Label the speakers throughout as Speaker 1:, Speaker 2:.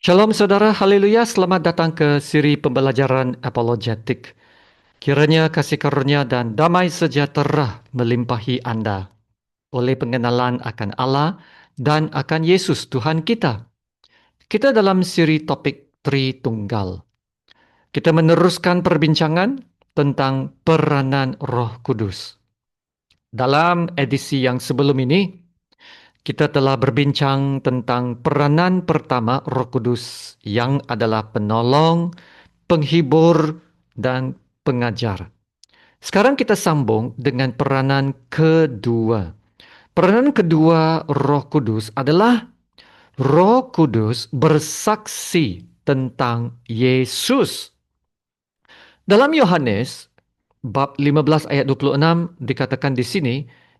Speaker 1: Shalom saudara, haleluya, selamat datang ke siri pembelajaran apologetik. Kiranya kasih karunia dan damai sejahtera melimpahi Anda oleh pengenalan akan Allah dan akan Yesus Tuhan kita. Kita dalam siri topik Tritunggal. Kita meneruskan perbincangan tentang peranan Roh Kudus. Dalam edisi yang sebelum ini, kita telah berbincang tentang peranan pertama Roh Kudus yang adalah penolong, penghibur, dan pengajar. Sekarang kita sambung dengan peranan kedua. Peranan kedua Roh Kudus adalah Roh Kudus bersaksi tentang Yesus. Dalam Yohanes bab 15 ayat 26 dikatakan di sini,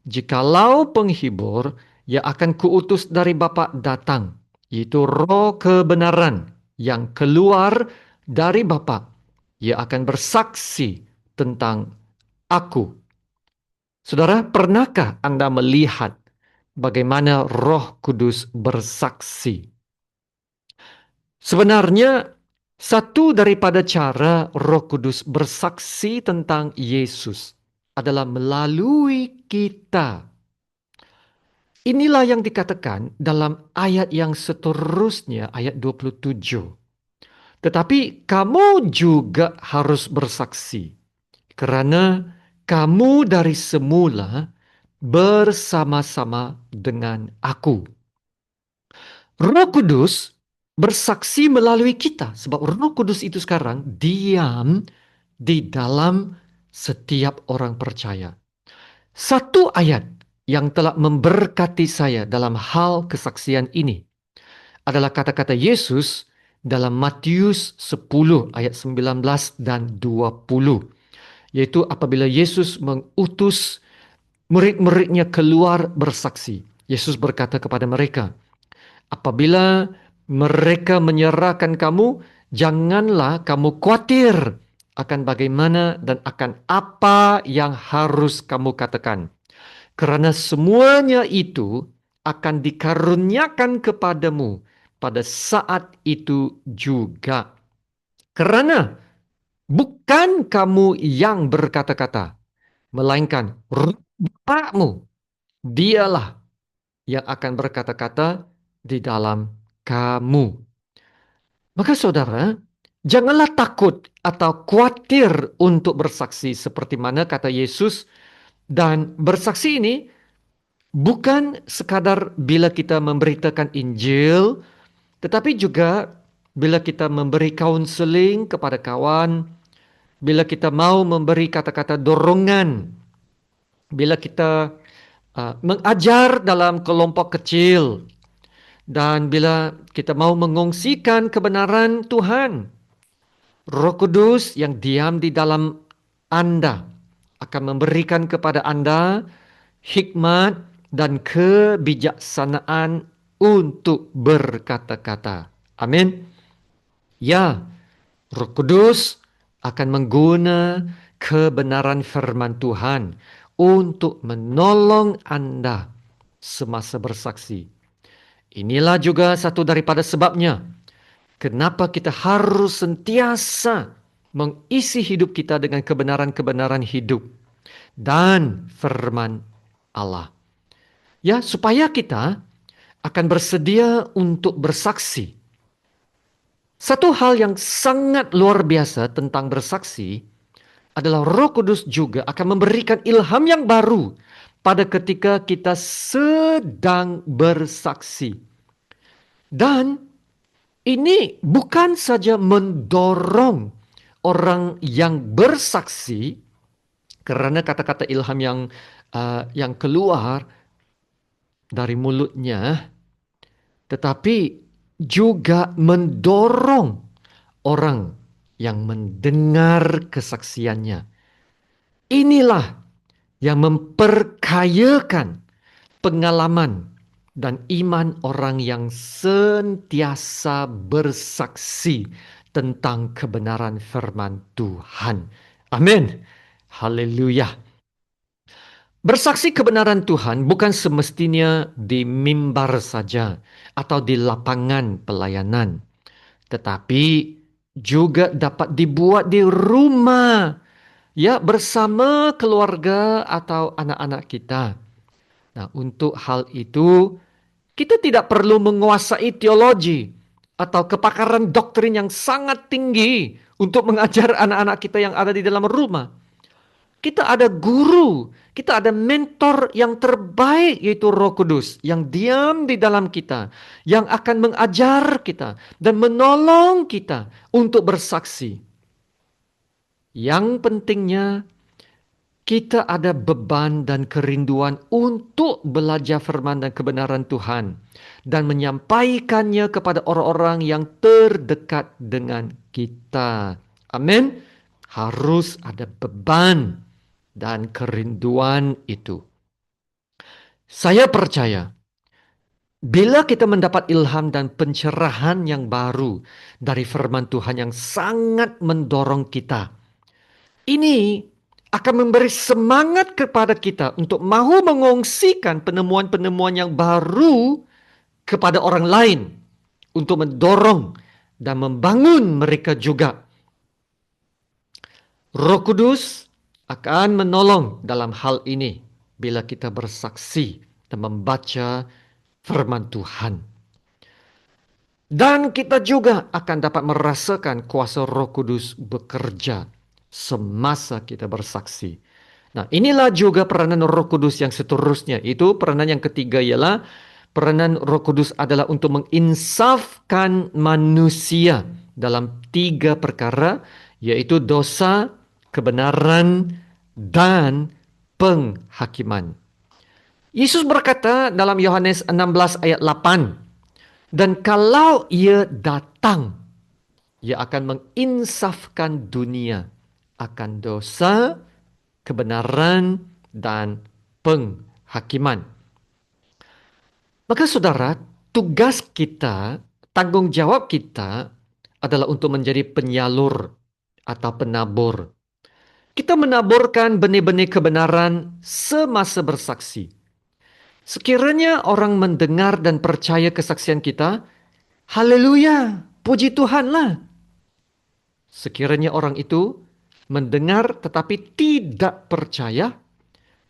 Speaker 1: jikalau penghibur yang akan kuutus dari Bapa datang, yaitu Roh kebenaran yang keluar dari Bapa, ia akan bersaksi tentang aku. Saudara, pernahkah Anda melihat bagaimana Roh Kudus bersaksi? Sebenarnya, satu daripada cara Roh Kudus bersaksi tentang Yesus adalah melalui kita. Inilah yang dikatakan dalam ayat yang seterusnya, ayat 27. Tetapi kamu juga harus bersaksi, karena kamu dari semula bersama-sama dengan aku. Roh Kudus bersaksi melalui kita, sebab Roh Kudus itu sekarang diam di dalam setiap orang percaya. Satu ayat yang telah memberkati saya dalam hal kesaksian ini adalah kata-kata Yesus dalam Matius 10 ayat 19 dan 20. Yaitu apabila Yesus mengutus murid-muridnya keluar bersaksi. Yesus berkata kepada mereka, apabila mereka menyerahkan kamu, janganlah kamu khawatir akan bagaimana dan akan apa yang harus kamu katakan. Karena semuanya itu akan dikaruniakan kepadamu pada saat itu juga. Karena bukan kamu yang berkata-kata, melainkan Bapakmu, dialah yang akan berkata-kata di dalam kamu. Maka saudara, janganlah takut atau khawatir untuk bersaksi seperti mana kata Yesus. Dan bersaksi ini bukan sekadar bila kita memberitakan Injil, tetapi juga bila kita memberi counseling kepada kawan, bila kita mau memberi kata-kata dorongan, bila kita mengajar dalam kelompok kecil, dan bila kita mau mengongsikan kebenaran Tuhan. Roh Kudus yang diam di dalam Anda akan memberikan kepada Anda hikmat dan kebijaksanaan untuk berkata-kata. Amin. Ya, Roh Kudus akan mengguna kebenaran firman Tuhan untuk menolong Anda semasa bersaksi. Inilah juga satu daripada sebabnya kenapa kita harus sentiasa mengisi hidup kita dengan kebenaran-kebenaran hidup dan firman Allah. Ya, supaya kita akan bersedia untuk bersaksi. Satu hal yang sangat luar biasa tentang bersaksi adalah Roh Kudus juga akan memberikan ilham yang baru pada ketika kita sedang bersaksi. Dan ini bukan saja mendorong orang yang bersaksi karena kata-kata ilham yang keluar dari mulutnya, tetapi juga mendorong orang yang mendengar kesaksiannya. Inilah yang memperkayakan pengalaman dan iman orang yang sentiasa bersaksi tentang kebenaran firman Tuhan. Amin. Haleluya. Bersaksi kebenaran Tuhan bukan semestinya di mimbar saja atau di lapangan pelayanan. tetapi juga dapat dibuat di rumah, ya, bersama keluarga atau anak-anak kita. Nah, untuk hal itu kita tidak perlu menguasai teologi atau kepakaran doktrin yang sangat tinggi untuk mengajar anak-anak kita yang ada di dalam rumah. Kita ada guru, kita ada mentor yang terbaik, yaitu Roh Kudus yang diam di dalam kita, yang akan mengajar kita dan menolong kita untuk bersaksi. Yang pentingnya kita ada beban dan kerinduan untuk belajar firman dan kebenaran Tuhan dan menyampaikannya kepada orang-orang yang terdekat dengan kita. Amin. Harus ada beban dan kerinduan itu. Saya percaya bila kita mendapat ilham dan pencerahan yang baru dari firman Tuhan yang sangat mendorong kita, ini akan memberi semangat kepada kita untuk mahu mengongsikan penemuan-penemuan yang baru kepada orang lain untuk mendorong dan membangun mereka juga. Roh Kudus akan menolong dalam hal ini bila kita bersaksi dan membaca firman Tuhan. Dan kita juga akan dapat merasakan kuasa Roh Kudus bekerja semasa kita bersaksi. Nah, inilah juga peranan Roh Kudus yang seterusnya. Itu peranan yang ketiga ialah peranan Roh Kudus adalah untuk menginsafkan manusia dalam 3 perkara, yaitu dosa, kebenaran, dan penghakiman. Yesus berkata dalam Yohanes 16 ayat 8, dan kalau ia datang, ia akan menginsafkan dunia akan dosa, kebenaran, dan penghakiman. Maka saudara, tugas kita, tanggung jawab kita adalah untuk menjadi penyalur atau penabur. Kita menaburkan benih-benih kebenaran semasa bersaksi. Sekiranya orang mendengar dan percaya kesaksian kita, haleluya, puji Tuhanlah. Sekiranya orang itu mendengar tetapi tidak percaya,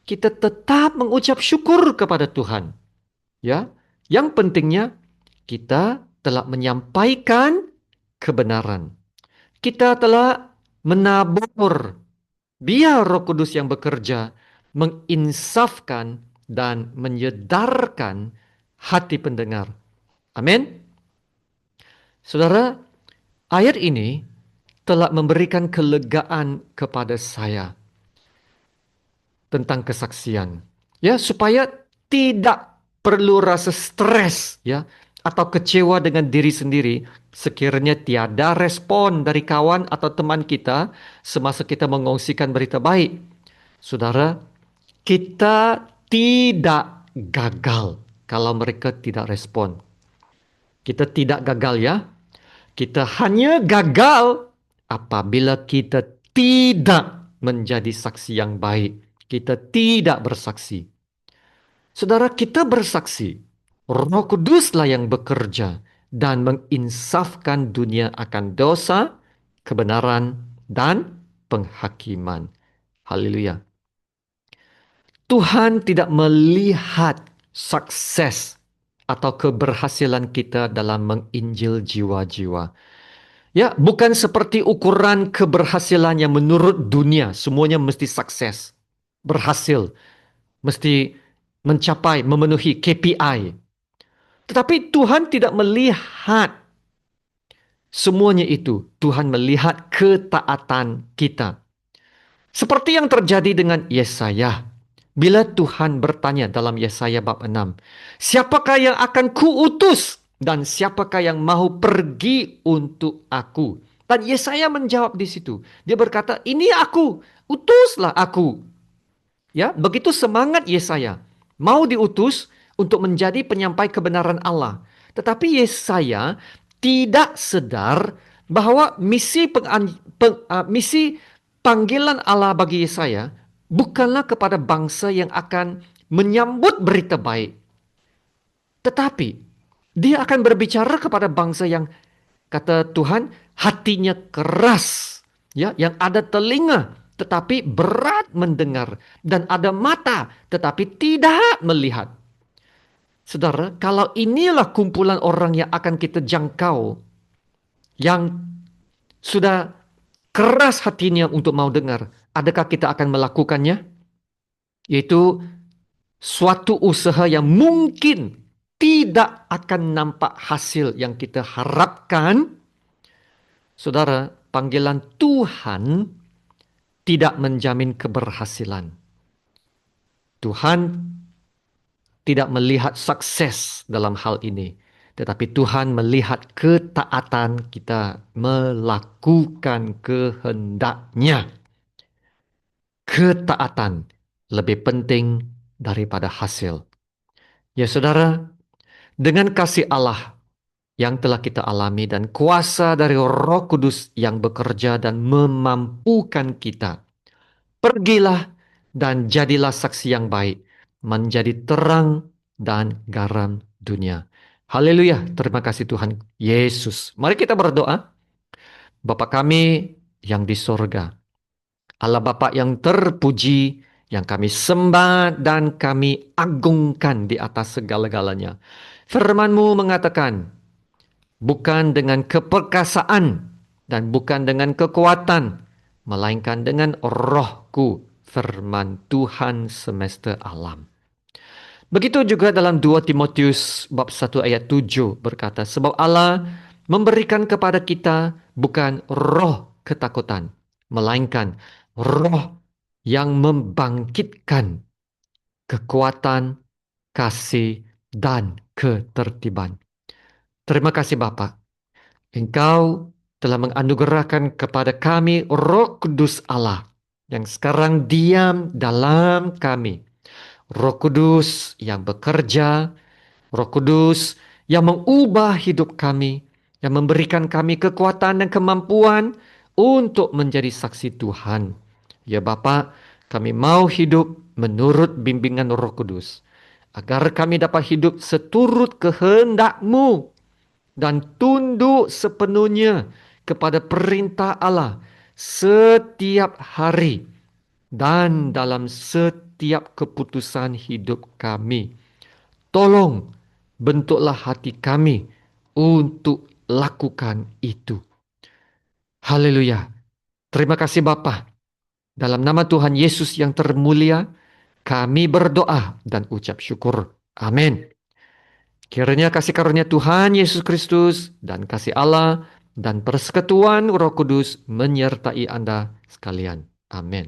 Speaker 1: kita tetap mengucap syukur kepada Tuhan. Ya, yang pentingnya kita telah menyampaikan kebenaran. Kita telah menabur. Biar Roh Kudus yang bekerja menginsafkan dan menyedarkan hati pendengar. Amin. Saudara, ayat ini telah memberikan kelegaan kepada saya tentang kesaksian. Ya, supaya tidak perlu rasa stres ya atau kecewa dengan diri sendiri sekiranya tiada respon dari kawan atau teman kita semasa kita mengongsikan berita baik. Saudara, kita tidak gagal kalau mereka tidak respon. Kita tidak gagal ya. Kita hanya gagal apabila kita tidak menjadi saksi yang baik. Kita tidak bersaksi. Saudara, kita bersaksi. Roh Kuduslah yang bekerja dan menginsafkan dunia akan dosa, kebenaran, dan penghakiman. Haleluya. Tuhan tidak melihat sukses atau keberhasilan kita dalam menginjil jiwa-jiwa. Ya, bukan seperti ukuran keberhasilan yang menurut dunia, semuanya mesti sukses, berhasil, mesti mencapai, memenuhi KPI. Tetapi Tuhan tidak melihat semuanya itu. Tuhan melihat ketaatan kita. Seperti yang terjadi dengan Yesaya. Bila Tuhan bertanya dalam Yesaya bab 6, siapakah yang akan kuutus dan siapakah yang mahu pergi untuk aku? Dan Yesaya menjawab di situ. Dia berkata, ini aku, utuslah aku. Ya, begitu semangat Yesaya. Mau diutus untuk menjadi penyampai kebenaran Allah. Tetapi Yesaya tidak sadar bahwa misi panggilan Allah bagi Yesaya bukanlah kepada bangsa yang akan menyambut berita baik. Tetapi dia akan berbicara kepada bangsa yang Kata Tuhan, hatinya keras, ya, yang ada telinga tetapi berat mendengar, dan ada mata tetapi tidak melihat. Saudara, kalau inilah kumpulan orang yang akan kita jangkau, yang sudah keras hatinya untuk mau dengar, adakah kita akan melakukannya? Yaitu suatu usaha yang mungkin tidak akan nampak hasil yang kita harapkan. Saudara, panggilan Tuhan tidak menjamin keberhasilan. Tuhan tidak melihat sukses dalam hal ini, tetapi Tuhan melihat ketaatan kita melakukan kehendaknya. Ketaatan lebih penting daripada hasil. Ya saudara, dengan kasih Allah yang telah kita alami dan kuasa dari Roh Kudus yang bekerja dan memampukan kita, pergilah dan jadilah saksi yang baik, menjadi terang dan garam dunia. Haleluya, terima kasih Tuhan Yesus. Mari kita berdoa. Bapa kami yang di sorga, Allah Bapa yang terpuji, yang kami sembah dan kami agungkan di atas segala-galanya. Firman-Mu mengatakan, bukan dengan keperkasaan dan bukan dengan kekuatan, melainkan dengan Roh-Ku, firman Tuhan semesta alam. Begitu juga dalam 2 Timotius bab 1 ayat 7 berkata, sebab Allah memberikan kepada kita bukan roh ketakutan, melainkan roh yang membangkitkan kekuatan, kasih, dan ketertiban. Terima kasih Bapak. Engkau telah menganugerahkan kepada kami Roh Kudus Allah yang sekarang diam dalam kami. Roh Kudus yang bekerja, Roh Kudus yang mengubah hidup kami, yang memberikan kami kekuatan dan kemampuan untuk menjadi saksi Tuhan. Ya Bapa, kami mau hidup menurut bimbingan Roh Kudus, agar kami dapat hidup seturut kehendak-Mu dan tunduk sepenuhnya kepada perintah Allah setiap hari dan dalam setiap keputusan hidup kami. Tolong bentuklah hati kami untuk lakukan itu. Haleluya. Terima kasih Bapa. Dalam nama Tuhan Yesus yang termulia, kami berdoa dan ucap syukur. Amin. Kiranya kasih karunia Tuhan Yesus Kristus dan kasih Allah dan persekutuan Roh Kudus menyertai Anda sekalian. Amin.